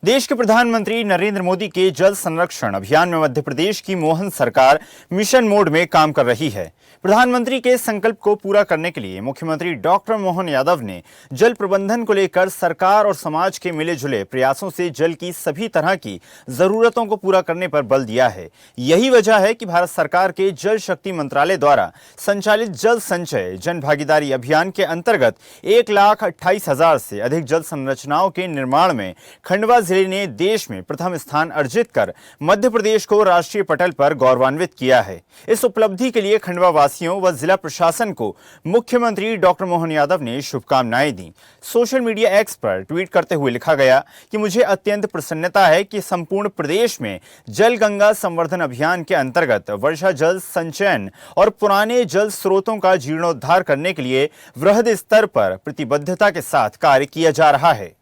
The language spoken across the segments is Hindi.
देश के प्रधानमंत्री नरेंद्र मोदी के जल संरक्षण अभियान में मध्य प्रदेश की मोहन सरकार मिशन मोड में काम कर रही है। प्रधानमंत्री के संकल्प को पूरा करने के लिए मुख्यमंत्री डॉक्टर मोहन यादव ने जल प्रबंधन को लेकर सरकार और समाज के मिले जुले प्रयासों से जल की सभी तरह की जरूरतों को पूरा करने पर बल दिया है। यही वजह है कि भारत सरकार के जल शक्ति मंत्रालय द्वारा संचालित जल संचय जन भागीदारी अभियान के अंतर्गत 1,28,000 से अधिक जल संरचनाओं के निर्माण में खंडवा जिले ने देश में प्रथम स्थान अर्जित कर मध्य प्रदेश को राष्ट्रीय पटल पर गौरवान्वित किया है। इस उपलब्धि के लिए खंडवा वासियों व जिला प्रशासन को मुख्यमंत्री डॉक्टर मोहन यादव ने शुभकामनाएं दी। सोशल मीडिया एक्स पर ट्वीट करते हुए लिखा गया कि मुझे अत्यंत प्रसन्नता है कि संपूर्ण प्रदेश में जल गंगा संवर्धन अभियान के अंतर्गत वर्षा जल संचयन और पुराने जल स्रोतों का जीर्णोद्धार करने के लिए वृहद स्तर पर प्रतिबद्धता के साथ कार्य किया जा रहा है।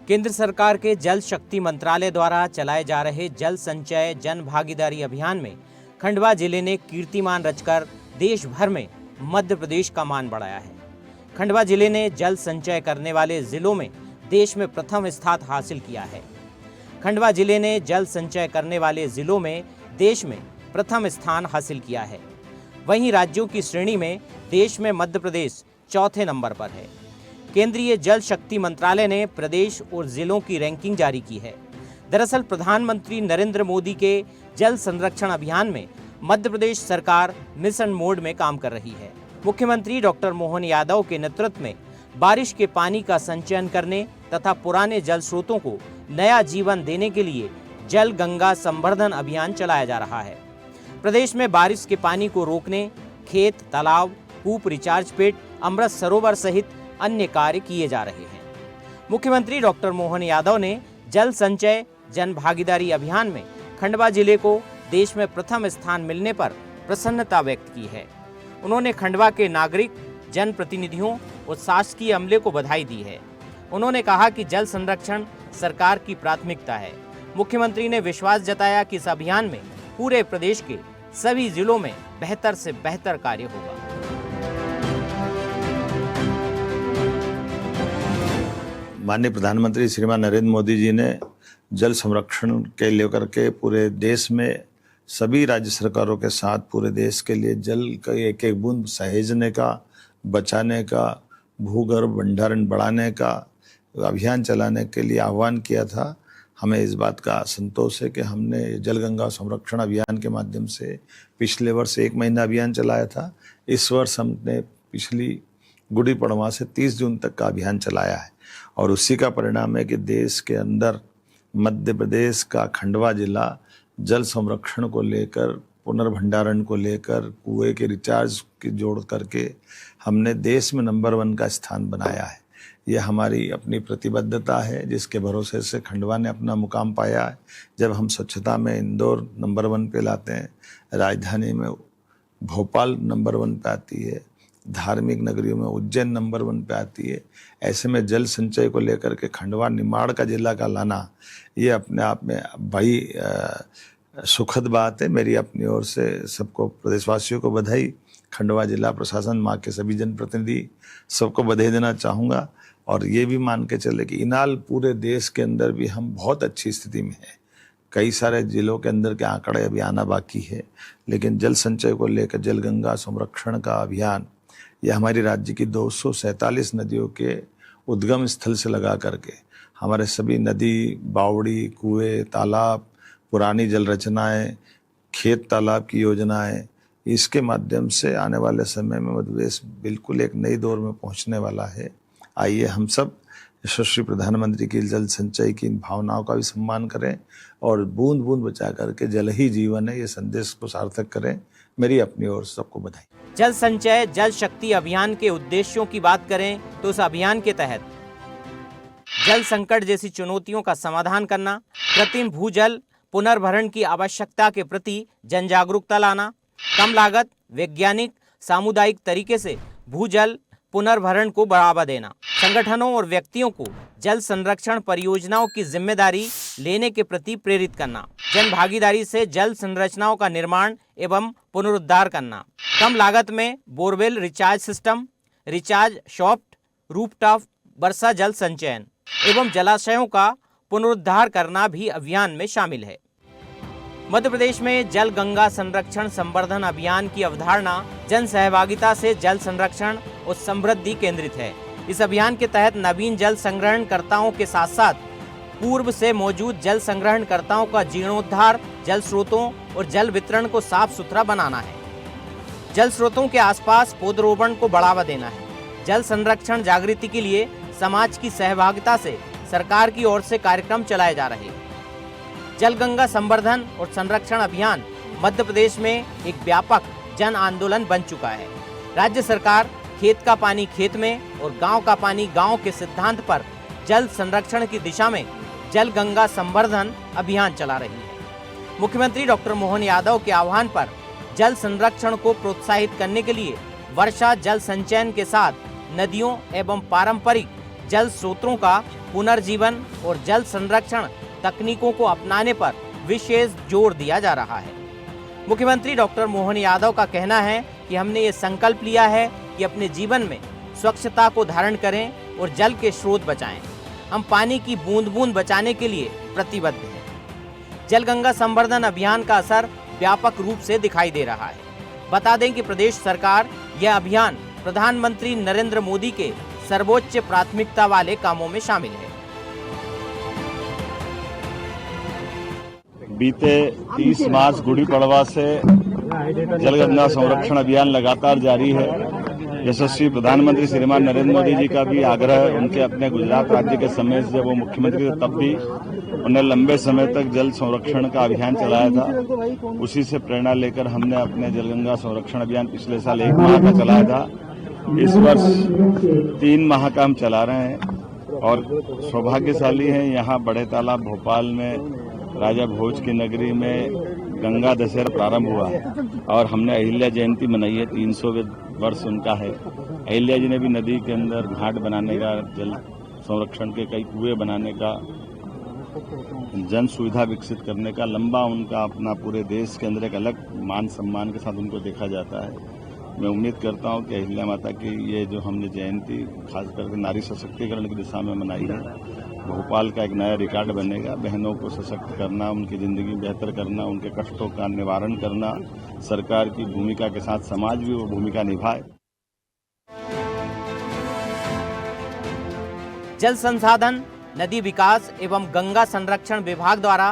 केंद्र सरकार के जल शक्ति मंत्रालय द्वारा चलाए जा रहे जल संचय जन भागीदारी अभियान में खंडवा जिले ने कीर्तिमान रचकर देश भर में मध्य प्रदेश का मान बढ़ाया है। खंडवा जिले ने जल संचय करने वाले जिलों में देश में प्रथम स्थान हासिल किया है। खंडवा जिले ने जल संचय करने वाले जिलों में देश में प्रथम स्थान हासिल किया है। वहीं राज्यों की श्रेणी में देश में मध्य प्रदेश चौथे नंबर पर है। केंद्रीय जल शक्ति मंत्रालय ने प्रदेश और जिलों की रैंकिंग जारी की है। दरअसल प्रधानमंत्री नरेंद्र मोदी के जल संरक्षण अभियान में मध्य प्रदेश सरकार मिशन मोड में काम कर रही है। मुख्यमंत्री डॉक्टर मोहन यादव के नेतृत्व में बारिश के पानी का संचयन करने तथा पुराने जल स्रोतों को नया जीवन देने के लिए जल गंगा संवर्धन अभियान चलाया जा रहा है। प्रदेश में बारिश के पानी को रोकने खेत, तालाब, कूप, रिचार्ज पेट, अमृत सरोवर सहित अन्य कार्य किए जा रहे हैं। मुख्यमंत्री डॉक्टर मोहन यादव ने जल संचय जन भागीदारी अभियान में खंडवा जिले को देश में प्रथम स्थान मिलने पर प्रसन्नता व्यक्त की है। उन्होंने खंडवा के नागरिक, जनप्रतिनिधियों और शासकीय अमले को बधाई दी है। उन्होंने कहा कि जल संरक्षण सरकार की प्राथमिकता है। मुख्यमंत्री ने विश्वास जताया कि इस अभियान में पूरे प्रदेश के सभी जिलों में बेहतर से बेहतर कार्य होगा। माननीय प्रधानमंत्री श्रीमान नरेंद्र मोदी जी ने जल संरक्षण के लेकर के पूरे देश में सभी राज्य सरकारों के साथ पूरे देश के लिए जल का एक एक बूंद सहेजने का, बचाने का, भूगर्भ भंडारण बढ़ाने का अभियान चलाने के लिए आह्वान किया था। हमें इस बात का संतोष है कि हमने जल गंगा संरक्षण अभियान के माध्यम से पिछले वर्ष 1 महीना अभियान चलाया था। इस वर्ष हमने पिछली गुड़ी पड़वा से 30 जून तक का अभियान चलाया है और उसी का परिणाम है कि देश के अंदर मध्य प्रदेश का खंडवा जिला जल संरक्षण को लेकर, पुनर्भंडारण को लेकर, कुएं के रिचार्ज की जोड़ करके हमने देश में नंबर 1 का स्थान बनाया है। यह हमारी अपनी प्रतिबद्धता है जिसके भरोसे से खंडवा ने अपना मुकाम पाया है। जब हम स्वच्छता में इंदौर नंबर 1 पे लाते हैं, राजधानी में भोपाल नंबर 1 पे आती है, धार्मिक नगरियों में उज्जैन नंबर 1 पे आती है, ऐसे में जल संचय को लेकर के खंडवा निमाड़ का जिला का लाना ये अपने आप में बड़ी सुखद बात है। मेरी अपनी ओर से सबको, प्रदेशवासियों को बधाई, खंडवा जिला प्रशासन, माँ के सभी जनप्रतिनिधि सबको बधाई देना चाहूँगा। और ये भी मान के चले कि इनाल पूरे देश के अंदर भी हम बहुत अच्छी स्थिति में हैं। कई सारे जिलों के अंदर के आंकड़े अभी आना बाकी है, लेकिन जल संचय को लेकर जल गंगा संरक्षण का अभियान यह हमारी राज्य की 247 नदियों के उद्गम स्थल से लगा करके हमारे सभी नदी, बावड़ी, कुएं, तालाब, पुरानी जल रचनाएँ, खेत तालाब की योजनाएं, इसके माध्यम से आने वाले समय में मध्य प्रदेश बिल्कुल एक नई दौर में पहुंचने वाला है। आइए हम सब यशस्वी प्रधानमंत्री की जल संचय की इन भावनाओं का भी सम्मान करें और बूंद बूंद बचा करके जल ही जीवन है, ये संदेश को सार्थक करें। मेरी अपनी ओर से सबको बधाई। जल संचय जल शक्ति अभियान के उद्देश्यों की बात करें तो इस अभियान के तहत जल संकट जैसी चुनौतियों का समाधान करना, कृत्रिम भूजल पुनर्भरण की आवश्यकता के प्रति जन जागरूकता लाना, कम लागत, वैज्ञानिक, सामुदायिक तरीके से भूजल पुनर्भरण को बढ़ावा देना, संगठनों और व्यक्तियों को जल संरक्षण परियोजनाओं की जिम्मेदारी लेने के प्रति प्रेरित करना, जन भागीदारी से जल संरचनाओं का निर्माण एवं पुनरुद्धार करना, कम लागत में borewell recharge system, recharge shaft, rooftop वर्षा जल संचयन एवं जलाशयों का पुनरुद्धार करना भी अभियान में शामिल है। मध्य प्रदेश में जल गंगा संरक्षण संवर्धन अभियान की अवधारणा जन सहभागिता से जल संरक्षण और समृद्धि केंद्रित है। इस अभियान के तहत नवीन जल संग्रहणकर्ताओं के साथ साथ पूर्व से मौजूद जल संग्रहणकर्ताओं का जीर्णोद्धार, जल स्रोतों और जल वितरण को साफ सुथरा बनाना है। जल स्रोतों के आसपास पौधरोपण को बढ़ावा देना है। जल संरक्षण जागृति के लिए समाज की सहभागिता से सरकार की ओर से कार्यक्रम चलाए जा रहे हैं। जल गंगा संवर्धन और संरक्षण अभियान मध्य प्रदेश में एक व्यापक जन आंदोलन बन चुका है। राज्य सरकार खेत का पानी खेत में और गांव का पानी गांव के सिद्धांत पर जल संरक्षण की दिशा में जल गंगा संवर्धन अभियान चला रही है। मुख्यमंत्री डॉक्टर मोहन यादव के आह्वान पर जल संरक्षण को प्रोत्साहित करने के लिए वर्षा जल संचयन के साथ नदियों एवं पारंपरिक जल स्रोतों का पुनर्जीवन और जल संरक्षण तकनीकों को अपनाने पर विशेष जोर दिया जा रहा है। मुख्यमंत्री डॉक्टर मोहन यादव का कहना है कि हमने ये संकल्प लिया है कि अपने जीवन में स्वच्छता को धारण करें और जल के स्रोत बचाएं। हम पानी की बूंद बूंद बचाने के लिए प्रतिबद्ध हैं। जल गंगा संवर्धन अभियान का असर व्यापक रूप से दिखाई दे रहा है। बता दें कि प्रदेश सरकार यह अभियान प्रधानमंत्री नरेंद्र मोदी के सर्वोच्च प्राथमिकता वाले कामों में शामिल है। बीते 30 मार्च गुड़ी पड़वा से जलगंगा संरक्षण अभियान लगातार जारी है। यशस्वी प्रधानमंत्री श्रीमान नरेंद्र मोदी जी का भी आग्रह उनके अपने गुजरात राज्य के समय से जब वो मुख्यमंत्री थे तब भी उन्होंने लंबे समय तक जल संरक्षण का अभियान चलाया था। उसी से प्रेरणा लेकर हमने अपने जलगंगा संरक्षण अभियान पिछले साल 1 माह का चलाया था। इस वर्ष 3 माह का हम चला रहे हैं और सौभाग्यशाली हैं यहाँ बड़े तालाब भोपाल में राजा भोज की नगरी में गंगा दशहरा प्रारंभ हुआ और हमने अहिल्या जयंती मनाई है। 300वें वर्ष उनका है। अहिल्या जी ने भी नदी के अंदर घाट बनाने का, जल संरक्षण के कई कुएं बनाने का, जन सुविधा विकसित करने का लंबा उनका अपना पूरे देश के अंदर एक अलग मान सम्मान के साथ उनको देखा जाता है। मैं उम्मीद करता हूं कि अहिल्या माता की ये जो हमने जयंती खास करके नारी सशक्तिकरण की दिशा में मनाई है, भोपाल का एक नया रिकॉर्ड बनेगा। बहनों को सशक्त करना, उनकी जिंदगी बेहतर करना, उनके कष्टों का निवारण करना, सरकार की भूमिका के साथ समाज भी वो भूमिका निभाए। जल संसाधन, नदी विकास एवं गंगा संरक्षण विभाग द्वारा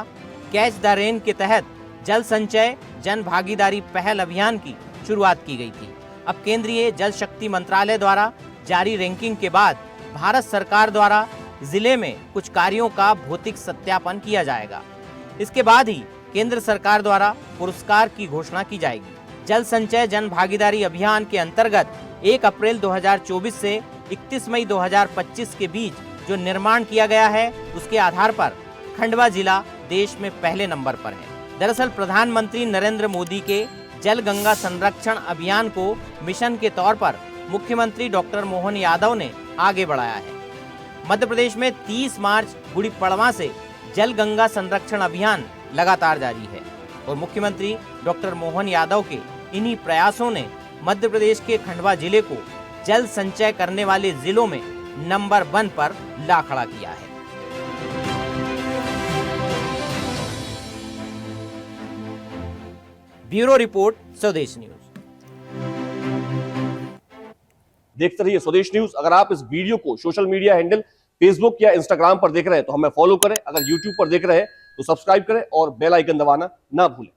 कैच द रेन के तहत जल संचय जन भागीदारी पहल अभियान की शुरुआत की गई थी। अब केंद्रीय जल शक्ति मंत्रालय द्वारा जारी रैंकिंग के बाद भारत सरकार द्वारा जिले में कुछ कार्यों का भौतिक सत्यापन किया जाएगा। इसके बाद ही केंद्र सरकार द्वारा पुरस्कार की घोषणा की जाएगी। जल संचय जन भागीदारी अभियान के अंतर्गत 1 अप्रैल 2024 से 31 मई 2025 के बीच जो निर्माण किया गया है उसके आधार पर खंडवा जिला देश में पहले नंबर पर है। दरअसल प्रधानमंत्री नरेंद्र मोदी के जल गंगा संरक्षण अभियान को मिशन के तौर पर मुख्यमंत्री डॉक्टर मोहन यादव ने आगे बढ़ाया है। मध्य प्रदेश में 30 मार्च गुड़ी पड़वा से जल गंगा संरक्षण अभियान लगातार जारी है और मुख्यमंत्री डॉक्टर मोहन यादव के इन्हीं प्रयासों ने मध्य प्रदेश के खंडवा जिले को जल संचय करने वाले जिलों में नंबर 1 पर ला खड़ा किया है। ब्यूरो रिपोर्ट, स्वदेश न्यूज। देखते रहिए स्वदेश न्यूज। अगर आप इस वीडियो को सोशल मीडिया हैंडल फेसबुक या इंस्टाग्राम पर देख रहे हैं तो हमें फॉलो करें। अगर यूट्यूब पर देख रहे हैं तो सब्सक्राइब करें और बेल आइकन दबाना ना भूलें।